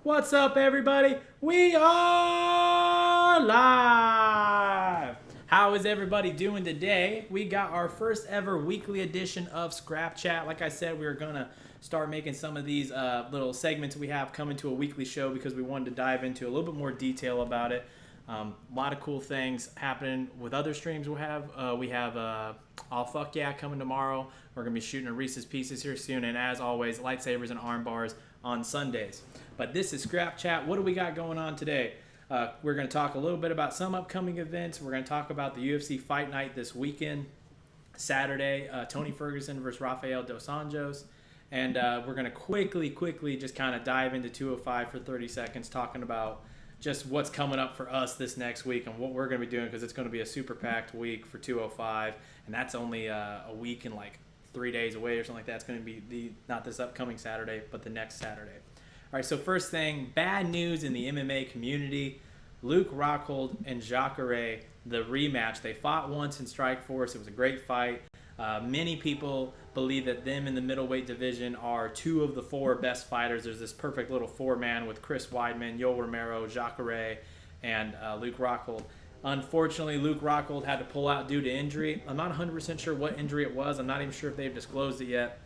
What's up, everybody? We are live. How is everybody doing today? We got our first ever weekly edition of Scrap Chat. Like I said, we were gonna start making some of these little segments we have come into a weekly show because we wanted to dive into a little bit more detail about it. A lot of cool things happening with other streams we have All Fuck Yeah coming tomorrow. We're going to be shooting a Reese's Pieces here soon. And as always, lightsabers and arm bars on Sundays. But this is Scrap Chat. What do we got going on today? We're going to talk a little bit about some upcoming events. We're going to talk about the UFC Fight Night this weekend. Saturday, Tony Ferguson versus Rafael Dos Anjos. And we're going to quickly just kind of dive into 205 for 30 seconds talking about just what's coming up for us this next week and what we're going to be doing because it's going to be a super packed week for 205, and that's only a week and like 3 days away or something like that. It's going to be not this upcoming Saturday, but the next Saturday. All right, so first thing, bad news in the MMA community. Luke Rockhold and Jacare, the rematch. They fought once in Strikeforce. It was a great fight. Many people believe that them in the middleweight division are two of the four best fighters. There's this perfect little four-man with Chris Weidman, Yoel Romero, Jacare, and Luke Rockhold. Unfortunately, Luke Rockhold had to pull out due to injury. I'm not 100% sure what injury it was. I'm not even sure if they've disclosed it yet.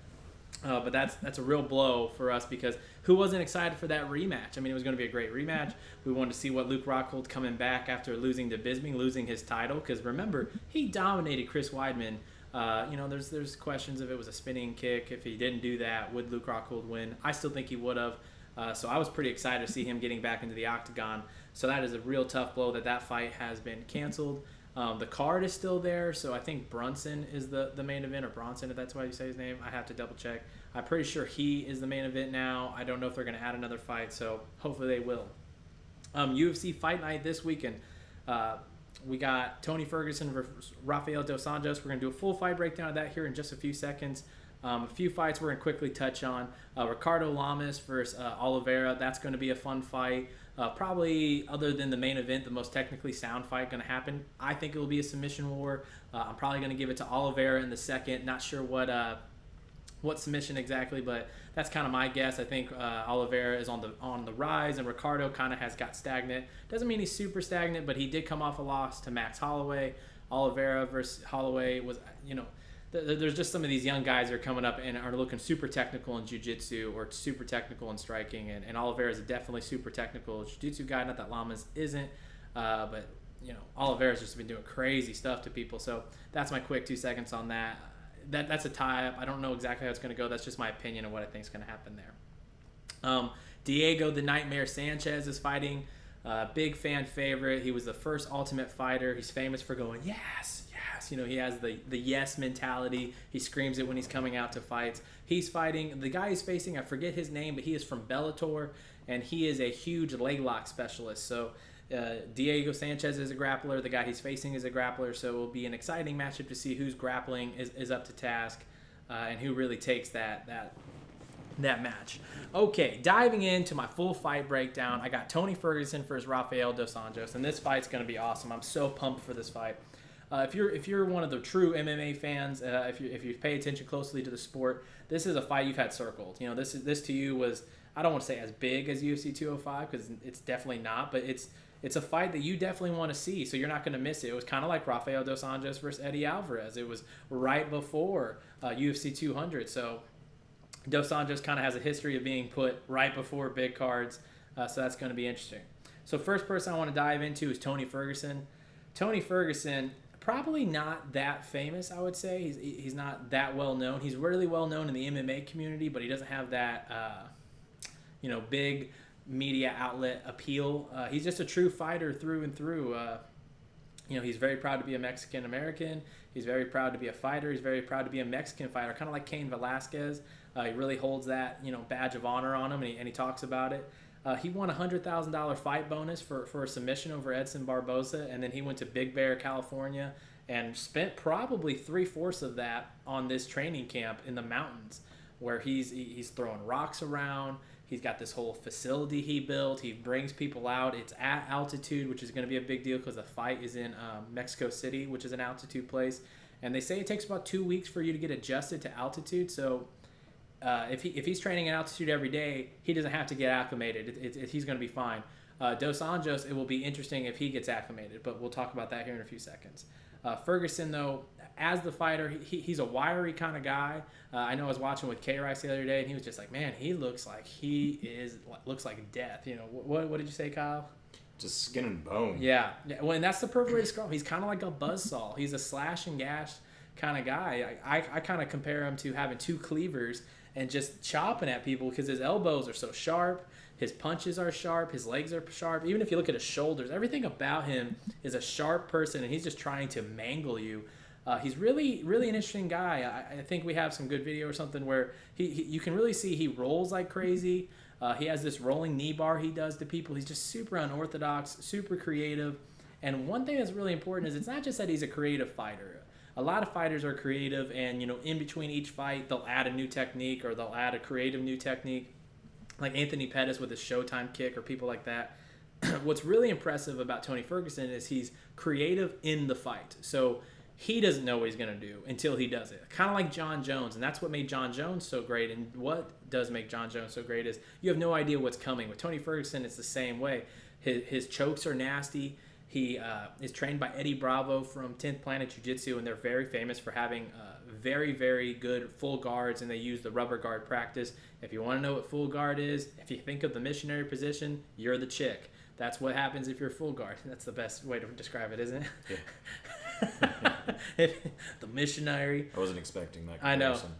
But that's a real blow for us because who wasn't excited for that rematch? I mean, it was going to be a great rematch. We wanted to see what Luke Rockhold coming back after losing to Bisping, losing his title. Because remember, he dominated Chris Weidman. There's questions if it was a spinning kick. If he didn't do that, would Luke Rockhold win? I still think he would have. So I was pretty excited to see him getting back into the octagon. So that is a real tough blow that fight has been canceled. The card is still there, so I think Brunson is the main event, or Bronson, if that's why you say his name. I have to double check. I'm pretty sure he is the main event now. I don't know if they're going to add another fight, so hopefully they will. UFC Fight Night this weekend. We got Tony Ferguson versus Rafael Dos Anjos. We're going to do a full fight breakdown of that here in just a few seconds. A few fights we're going to quickly touch on. Ricardo Lamas versus Oliveira. That's going to be a fun fight. Probably, other than the main event, the most technically sound fight going to happen. I think it will be a submission war. I'm probably going to give it to Oliveira in the second. Not sure what submission exactly, but that's kind of my guess. I think Oliveira is on the rise, and Ricardo kind of has got stagnant. Doesn't mean he's super stagnant, but he did come off a loss to Max Holloway. Oliveira versus Holloway was, there's just some of these young guys that are coming up and are looking super technical in jiu-jitsu or super technical in striking, and Oliveira is a definitely super technical jiu-jitsu guy. Not that Lamas isn't, but Oliveira's just been doing crazy stuff to people. So that's my quick 2 seconds on that. That's a tie-up. I don't know exactly how it's going to go. That's just my opinion of what I think is going to happen there. Diego the Nightmare Sanchez is fighting. Big fan favorite. He was the first Ultimate Fighter. He's famous for going, yes. He has the yes mentality. He screams it when he's coming out to fights. He's fighting. The guy he's facing, I forget his name, but he is from Bellator, and he is a huge leg lock specialist. So Diego Sanchez is a grappler. The guy he's facing is a grappler. So it will be an exciting matchup to see who's grappling is up to task and who really takes that match. Okay, diving into my full fight breakdown. I got Tony Ferguson versus Rafael Dos Anjos, and this fight's going to be awesome. I'm so pumped for this fight. If you're one of the true MMA fans, if you pay attention closely to the sport, this is a fight you've had circled. This to you was, I don't want to say as big as UFC 205 because it's definitely not, but it's a fight that you definitely want to see, so you're not going to miss it. It was kind of like Rafael Dos Anjos versus Eddie Alvarez. It was right before UFC 200, so Dos Anjos kind of has a history of being put right before big cards, so that's going to be interesting. So first person I want to dive into is Tony Ferguson. Tony Ferguson, probably not that famous, I would say. He's not that well known. He's really well known in the MMA community, but he doesn't have that big media outlet appeal. He's just a true fighter through and through. He's very proud to be a Mexican American. He's very proud to be a fighter. He's very proud to be a Mexican fighter, kind of like Cain Velasquez. He really holds that badge of honor on him, and he talks about it. He won a $100,000 fight bonus for a submission over Edson Barboza, and then he went to Big Bear, California, and spent probably 3/4 of that on this training camp in the mountains, where he's throwing rocks around. He's got this whole facility he built. He brings people out. It's at altitude, which is going to be a big deal because the fight is in Mexico City, which is an altitude place. And they say it takes about 2 weeks for you to get adjusted to altitude. So if he's training at altitude every day, he doesn't have to get acclimated. He's going to be fine. Dos Anjos, it will be interesting if he gets acclimated, but we'll talk about that here in a few seconds. Ferguson, though, as the fighter, he's a wiry kind of guy. I know I was watching with K-Rice the other day, and he was just like, man, he looks like looks like death. You know, what did you say, Kyle? Just skin and bone. Yeah. Well, and that's the perfect way to describe him. He's kind of like a buzzsaw. He's a slash and gash kind of guy. I kind of compare him to having two cleavers and just chopping at people because his elbows are so sharp. His punches are sharp. His legs are sharp. Even if you look at his shoulders, everything about him is a sharp person, and he's just trying to mangle you. He's really, really an interesting guy. I think we have some good video or something where you can really see he rolls like crazy. He has this rolling knee bar he does to people. He's just super unorthodox, super creative. And one thing that's really important is it's not just that he's a creative fighter. A lot of fighters are creative, and in between each fight, they'll add a new technique or they'll add a creative new technique, like Anthony Pettis with his Showtime kick or people like that. What's really impressive about Tony Ferguson is he's creative in the fight. So he doesn't know what he's going to do until he does it. Kind of like John Jones, and that's what made John Jones so great. And what does make John Jones so great is you have no idea what's coming. With Tony Ferguson, it's the same way. His chokes are nasty. He is trained by Eddie Bravo from 10th Planet Jiu-Jitsu, and they're very famous for having very, very good full guards, and they use the rubber guard practice. If you want to know what full guard is, if you think of the missionary position, you're the chick. That's what happens if you're full guard. That's the best way to describe it, isn't it? Yeah. The missionary. I wasn't expecting that comparison. I know.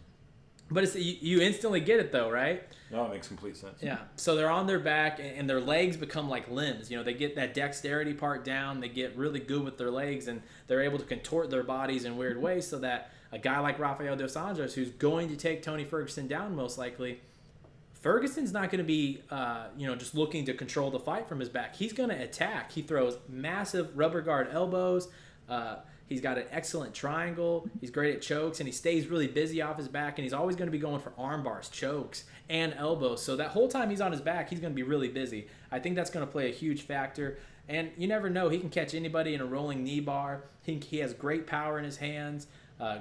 But it's, you instantly get it, though, right? No, it makes complete sense. Yeah. So they're on their back, and their legs become like limbs. They get that dexterity part down. They get really good with their legs, and they're able to contort their bodies in weird ways so that a guy like Rafael Dos Anjos, who's going to take Tony Ferguson down most likely, Ferguson's not going to be, just looking to control the fight from his back. He's going to attack. He throws massive rubber guard elbows. He's got an excellent triangle. He's great at chokes, and he stays really busy off his back, and he's always going to be going for arm bars, chokes, and elbows. So that whole time he's on his back, he's going to be really busy. I think that's going to play a huge factor. And you never know. He can catch anybody in a rolling knee bar. He has great power in his hands,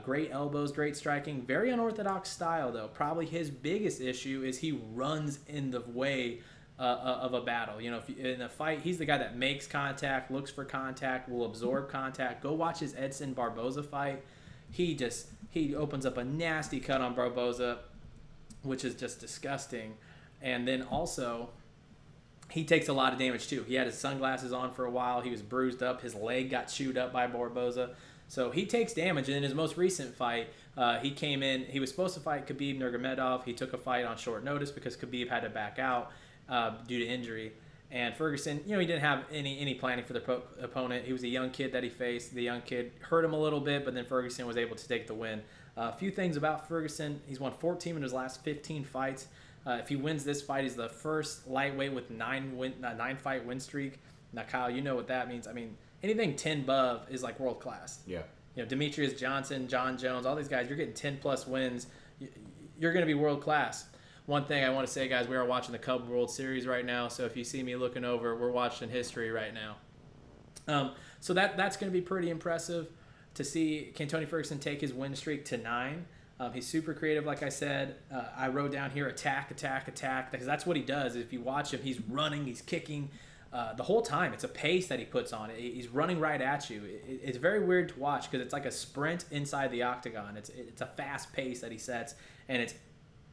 great elbows, great striking. Very unorthodox style, though. Probably his biggest issue is he runs in the way of a battle. If in a fight, he's the guy that makes contact, looks for contact, will absorb contact. Go watch his Edson Barboza fight. He opens up a nasty cut on Barboza, which is just disgusting. And then also, he takes a lot of damage too. He had his sunglasses on for a while. He was bruised up. His leg got chewed up by Barboza. So he takes damage. And in his most recent fight, he came in. He was supposed to fight Khabib Nurmagomedov. He took a fight on short notice because Khabib had to back out due to injury. And Ferguson, he didn't have any planning for the opponent. He was a young kid that he faced. The young kid hurt him a little bit, but then Ferguson was able to take the win. A few things about Ferguson. He's won 14 in his last 15 fights. If he wins this fight, he's the first lightweight with 9-fight win streak. Now, Kyle, you know what that means. I mean, anything 10 above is like world class. Yeah. Demetrius Johnson, John Jones, all these guys, you're getting 10-plus wins. You're going to be world class. One thing I want to say, guys, we are watching the Cub World Series right now, so if you see me looking over, we're watching history right now. So that's going to be pretty impressive to see. Can Tony Ferguson take his win streak to 9? He's super creative, like I said. I wrote down here, attack, because that's what he does. If you watch him, he's running, he's kicking the whole time. It's a pace that he puts on. He's running right at you. It's very weird to watch because it's like a sprint inside the octagon. It's a fast pace that he sets, and it's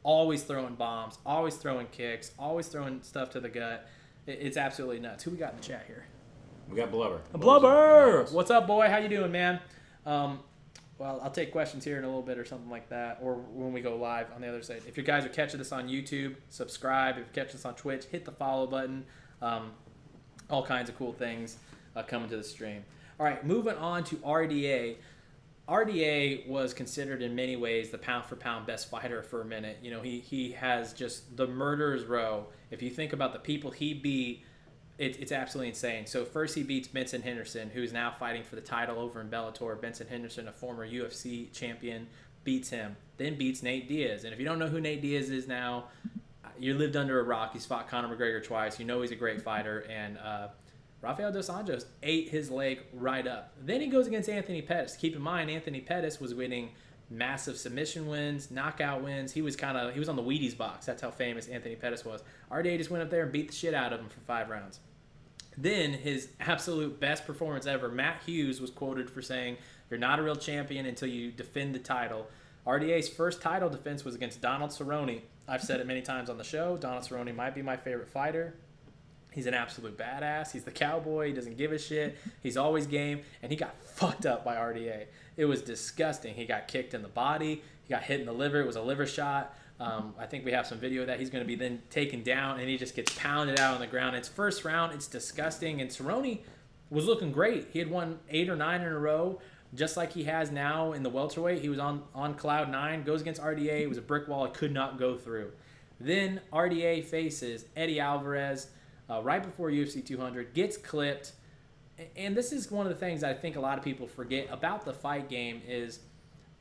always throwing bombs, always throwing kicks, always throwing stuff to the gut. It's absolutely nuts. Who we got in the chat here? We got Blubber. Blubber! What's up, boy? How you doing, man? Well, I'll take questions here in a little bit or something like that, or when we go live on the other side. If you guys are catching this on YouTube, subscribe. If you're catching this on Twitch, hit the follow button. All kinds of cool things coming to the stream. All right, moving on to RDA. RDA was considered in many ways the pound-for-pound best fighter for a minute. He has just the murderer's row. If you think about the people he beat, it's absolutely insane. So first he beats Benson Henderson, who's now fighting for the title over in Bellator. Benson Henderson, a former UFC champion, beats him. Then beats Nate Diaz. And if you don't know who Nate Diaz is now, you lived under a rock. He's fought Conor McGregor twice. You know he's a great fighter. And Rafael Dos Anjos ate his leg right up. Then he goes against Anthony Pettis. Keep in mind, Anthony Pettis was winning massive submission wins, knockout wins. He was on the Wheaties box. That's how famous Anthony Pettis was. RDA just went up there and beat the shit out of him for 5 rounds. Then his absolute best performance ever, Matt Hughes was quoted for saying, "You're not a real champion until you defend the title." RDA's first title defense was against Donald Cerrone. I've said it many times on the show. Donald Cerrone might be my favorite fighter. He's an absolute badass. He's the cowboy. He doesn't give a shit. He's always game. And he got fucked up by RDA. It was disgusting. He got kicked in the body. He got hit in the liver. It was a liver shot. I think we have some video of that. He's going to be then taken down, and he just gets pounded out on the ground. It's first round. It's disgusting. And Cerrone was looking great. He had won 8 or 9 in a row, just like he has now in the welterweight. He was on cloud 9, goes against RDA. It was a brick wall. It could not go through. Then RDA faces Eddie Alvarez right before UFC 200, gets clipped. And this is one of the things I think a lot of people forget about the fight game is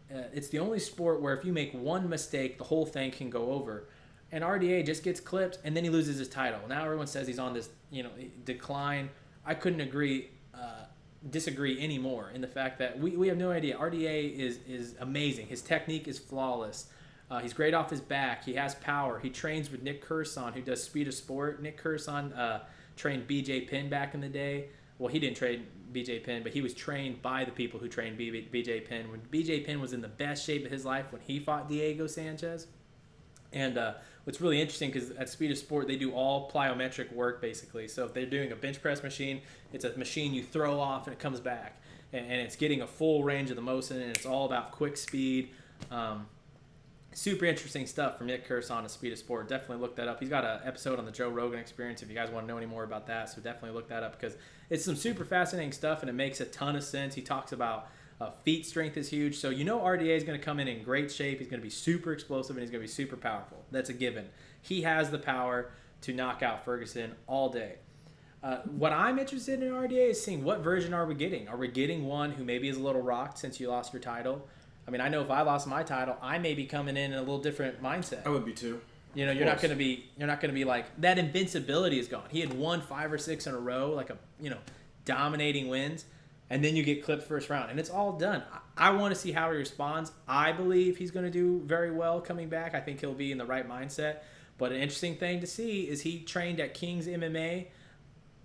it's the only sport where if you make one mistake, the whole thing can go over. And RDA just gets clipped, and then he loses his title. Now everyone says he's on this, decline. I couldn't disagree anymore in the fact that we have no idea. RDA is amazing. His technique is flawless. He's great off his back. He has power. He trains with Nick Curson, who does Speed of Sport. Nick Curson trained BJ Penn back in the day. Well, he didn't train BJ Penn, but he was trained by the people who trained BJ Penn. When BJ Penn was in the best shape of his life when he fought Diego Sanchez. And what's really interesting, because at Speed of Sport, they do all plyometric work, basically. So if they're doing a bench press machine, it's a machine you throw off and it comes back. And it's getting a full range of the motion, and it's all about quick speed. Super interesting stuff from Nick Curson at Speed of Sport. Definitely look that up. He's got an episode on the Joe Rogan Experience if you guys want to know any more about that. So definitely look that up because it's some super fascinating stuff and it makes a ton of sense. He talks about feet strength is huge. So RDA is going to come in great shape. He's going to be super explosive and he's going to be super powerful. That's a given. He has the power to knock out Ferguson all day. What I'm interested in RDA is seeing what version are we getting. Are we getting one who maybe is a little rocked since you lost your title? I mean, I know if I lost my title, I may be coming in a little different mindset. I would be too. You're not going to be like that. Invincibility is gone. He had won 5 or 6 in a row, dominating wins, and then you get clipped first round, and it's all done. I want to see how he responds. I believe he's going to do very well coming back. I think he'll be in the right mindset. But an interesting thing to see is he trained at King's MMA,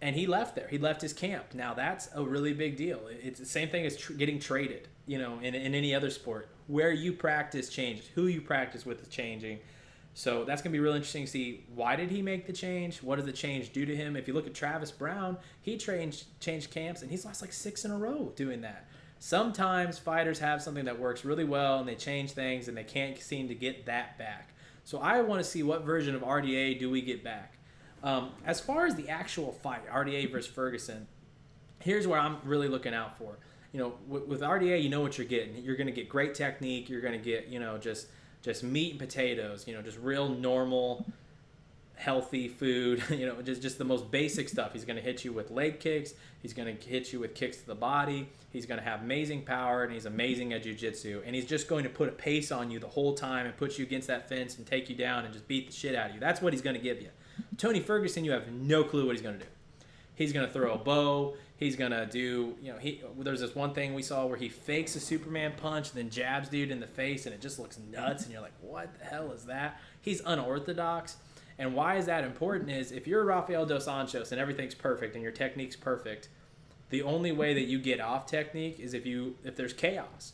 and he left there. He left his camp. Now that's a really big deal. It's the same thing as getting traded. In any other sport, where you practice changes, who you practice with is changing. So that's going to be real interesting to see why did he make the change? What does the change do to him? If you look at Travis Brown, he changed camps and he's lost like 6 in a row doing that. Sometimes fighters have something that works really well and they change things and they can't seem to get that back. So I want to see what version of RDA do we get back. As far as the actual fight, RDA versus Ferguson, here's where I'm really looking out for. With RDA, you know what you're getting. You're going to get great technique. You're going to get, just meat and potatoes, just real normal, healthy food, just the most basic stuff. He's going to hit you with leg kicks. He's going to hit you with kicks to the body. He's going to have amazing power, and he's amazing at jiu-jitsu. And he's just going to put a pace on you the whole time and put you against that fence and take you down and just beat the shit out of you. That's what he's going to give you. Tony Ferguson, you have no clue what he's going to do. He's going to throw a bow. He's going to do, there's this one thing we saw where he fakes a Superman punch and then jabs dude in the face and it just looks nuts and you're like, what the hell is that? He's unorthodox. And why is that important is if you're Rafael Dos Anjos and everything's perfect and your technique's perfect, the only way that you get off technique is if there's chaos.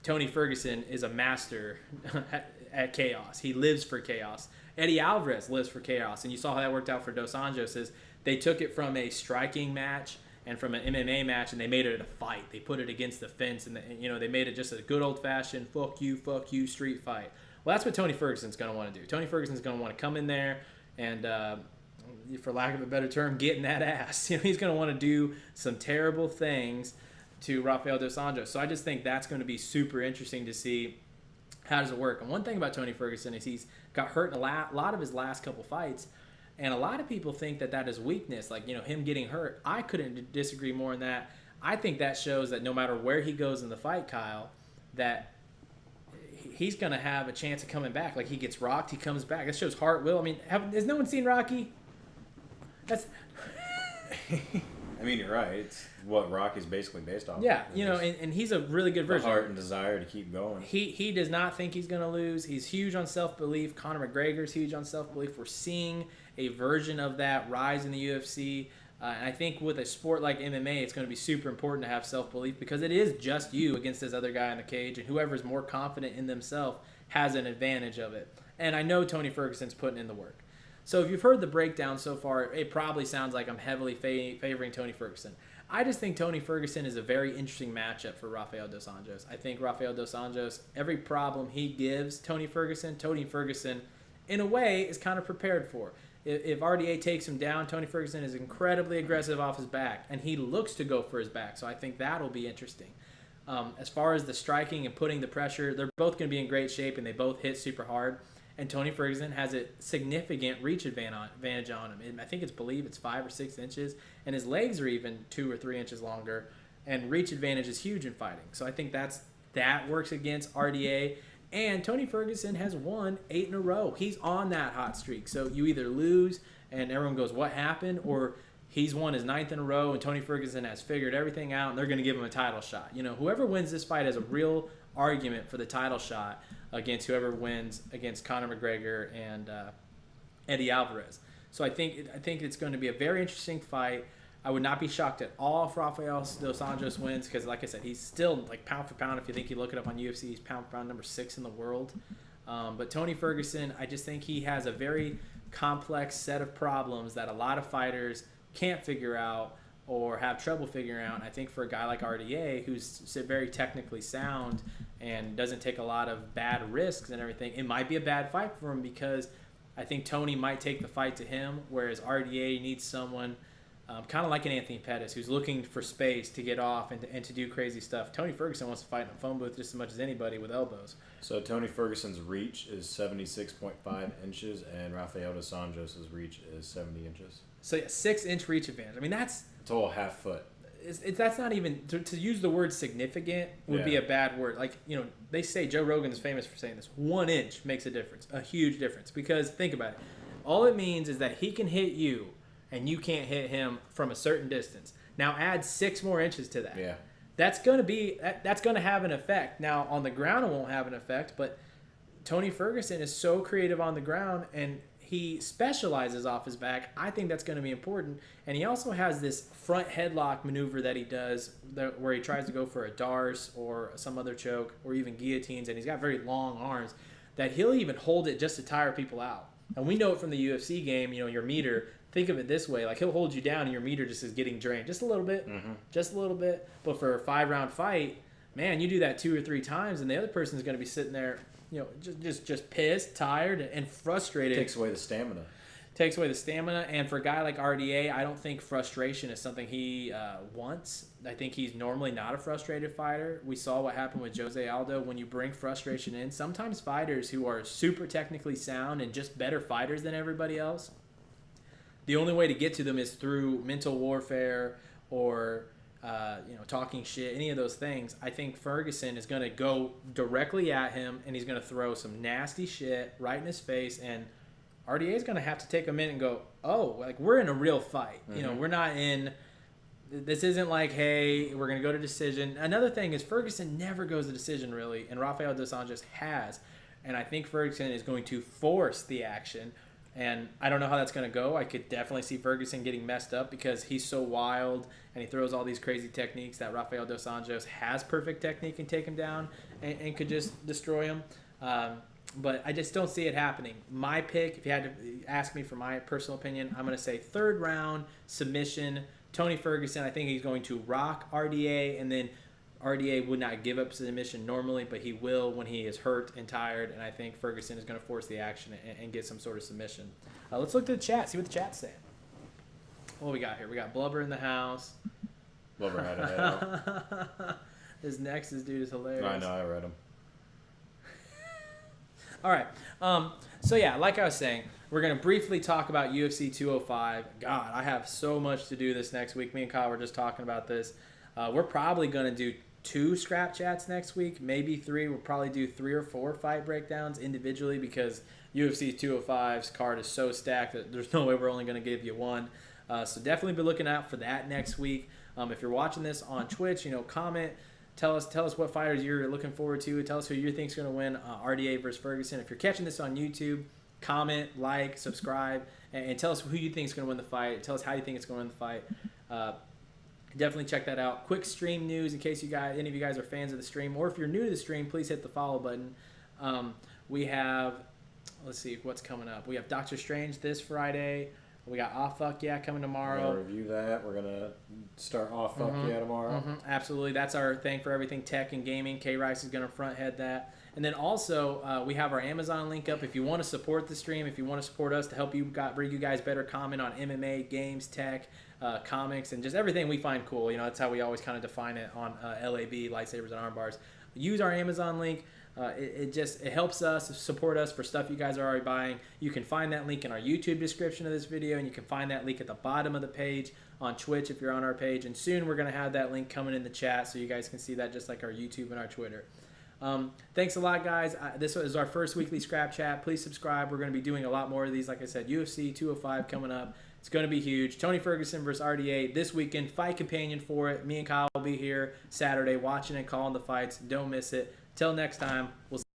Tony Ferguson is a master at chaos. He lives for chaos. Eddie Alvarez lives for chaos. And you saw how that worked out for Dos Anjos is they took it from a striking match and from an MMA match and they made it a fight. They put it against the fence and they made it just a good old-fashioned fuck you street fight. Well, that's what Tony Ferguson's going to want to do. Tony Ferguson's going to want to come in there and, for lack of a better term, get in that ass. He's going to want to do some terrible things to Rafael Dos Anjos. So I just think that's going to be super interesting to see how does it work. And one thing about Tony Ferguson is he's got hurt in a lot of his last couple fights. And a lot of people think that is weakness, like, him getting hurt. I couldn't disagree more on that. I think that shows that no matter where he goes in the fight, Kyle, that he's going to have a chance of coming back. Like, he gets rocked, he comes back. That shows heart will. I mean, has no one seen Rocky? I mean, you're right. It's what Rocky's basically based off. Yeah, of. you know, and he's a really good the version. heart and desire to keep going. He does not think he's going to lose. He's huge on self-belief. Conor McGregor's huge on self-belief. We're seeing a version of that rise in the UFC. And I think with a sport like MMA, it's going to be super important to have self-belief because it is just you against this other guy in the cage, and whoever's more confident in themselves has an advantage of it. And I know Tony Ferguson's putting in the work. So if you've heard the breakdown so far, it probably sounds like I'm heavily favoring Tony Ferguson. I just think Tony Ferguson is a very interesting matchup for Rafael dos Anjos. I think Rafael dos Anjos, every problem he gives Tony Ferguson, in a way, is kind of prepared for. If RDA takes him down, Tony Ferguson is incredibly aggressive off his back, and he looks to go for his back. So I think that'll be interesting. As far as the striking and putting the pressure, they're both going to be in great shape, and they both hit super hard. And Tony Ferguson has a significant reach advantage on him. I think it's 5 or 6 inches, and his legs are even 2 or 3 inches longer. And reach advantage is huge in fighting. So I think that works against RDA. And Tony Ferguson has won 8 in a row. He's on that hot streak. So you either lose and everyone goes, what happened? Or he's won his 9th in a row and Tony Ferguson has figured everything out and they're going to give him a title shot. You know, whoever wins this fight has a real argument for the title shot against whoever wins against Conor McGregor and Eddie Alvarez. So I think it's going to be a very interesting fight. I would not be shocked at all if Rafael dos Anjos wins because, like I said, he's still, like, pound for pound. If you think you look it up on UFC, he's pound for pound number 6 in the world. But Tony Ferguson, I just think he has a very complex set of problems that a lot of fighters can't figure out or have trouble figuring out. And I think for a guy like RDA, who's very technically sound and doesn't take a lot of bad risks and everything, it might be a bad fight for him because I think Tony might take the fight to him, whereas RDA needs someone kind of like an Anthony Pettis who's looking for space to get off and to do crazy stuff. Tony Ferguson wants to fight in a phone booth just as much as anybody with elbows. So Tony Ferguson's reach is 76.5 inches, and Rafael dos Anjos' reach is 70 inches. So yeah, 6-inch reach advantage. I mean, that's It's a whole half foot. that's not even to use the word significant would be a bad word. Like, you know, they say Joe Rogan is famous for saying this. 1 inch makes a difference, a huge difference. Because think about it, all it means is that he can hit you, and you can't hit him from a certain distance. Now add 6 more inches to that. Yeah. That's gonna have an effect. Now on the ground it won't have an effect, but Tony Ferguson is so creative on the ground and he specializes off his back. I think that's going to be important. And he also has this front headlock maneuver that he does where he tries to go for a Darce or some other choke or even guillotines, and he's got very long arms that he'll even hold it just to tire people out. And we know it from the UFC game, you know, your meter. Think of it this way, like he'll hold you down and your meter just is getting drained just a little bit, just a little bit. But for a 5-round fight, man, you do that 2 or 3 times and the other person is going to be sitting there, you know, just pissed, tired, and frustrated. Takes away the stamina. And for a guy like RDA, I don't think frustration is something he wants. I think he's normally not a frustrated fighter. We saw what happened with Jose Aldo. When you bring frustration in, sometimes fighters who are super technically sound and just better fighters than everybody else, the only way to get to them is through mental warfare or talking shit, any of those things. I think Ferguson is going to go directly at him, and he's going to throw some nasty shit right in his face, and RDA is going to have to take a minute and go, oh, like, we're in a real fight. You know, we're not in – this isn't like, hey, we're going to go to decision. Another thing is Ferguson never goes to decision, really, and Rafael dos Anjos has. And I think Ferguson is going to force the action. And I don't know how that's going to go. I could definitely see Ferguson getting messed up because he's so wild and he throws all these crazy techniques that Rafael dos Anjos has perfect technique and take him down and could just destroy him. But I just don't see it happening. My pick, if you had to ask me for my personal opinion, I'm going to say 3rd round submission. Tony Ferguson, I think he's going to rock RDA, and then RDA would not give up submission normally, but he will when he is hurt and tired, and I think Ferguson is going to force the action and get some sort of submission. Let's look to the chat, see what the chat's saying. What we got here? We got Blubber in the house. Blubber had a head out. This Nexus dude is hilarious. I know, I read him. All right. So, yeah, like I was saying, we're going to briefly talk about UFC 205. God, I have so much to do this next week. Me and Kyle were just talking about this. We're probably going to do 2 scrap chats next week, maybe 3. We'll probably do 3 or 4 fight breakdowns individually because UFC 205's card is so stacked that there's no way we're only going to give you one. So definitely be looking out for that next week. If you're watching this on Twitch, comment. Tell us what fighters you're looking forward to. Tell us who you think is going to win RDA versus Ferguson. If you're catching this on YouTube, comment, like, subscribe, and tell us who you think is going to win the fight. Tell us how you think it's going to win the fight. Definitely check that out. Quick stream news in case any of you guys are fans of the stream, or if you're new to the stream, please hit the follow button. We have, let's see what's coming up. We have Doctor Strange this Friday. We got Off Fuck Yeah coming We're tomorrow. gonna review that. We're gonna start Off Fuck Yeah tomorrow. Absolutely, that's our thing for everything tech and gaming. K Rice is gonna front head that. And then also, we have our Amazon link up. If you want to support the stream, if you want to support us to help bring you guys better comment on MMA, games, tech, comics, and just everything we find cool. That's how we always kind of define it on LAB, Lightsabers and Arm Bars. Use our Amazon link. It helps us support us for stuff you guys are already buying. You can find that link in our YouTube description of this video, and you can find that link at the bottom of the page on Twitch if you're on our page. And soon we're going to have that link coming in the chat so you guys can see that just like our YouTube and our Twitter. Thanks a lot, guys. This is our first weekly Scrap Chat. Please subscribe. We're going to be doing a lot more of these. Like I said, UFC 205 coming up. It's going to be huge. Tony Ferguson versus RDA this weekend. Fight companion for it. Me and Kyle will be here Saturday watching and calling the fights. Don't miss it. Till next time, we'll see.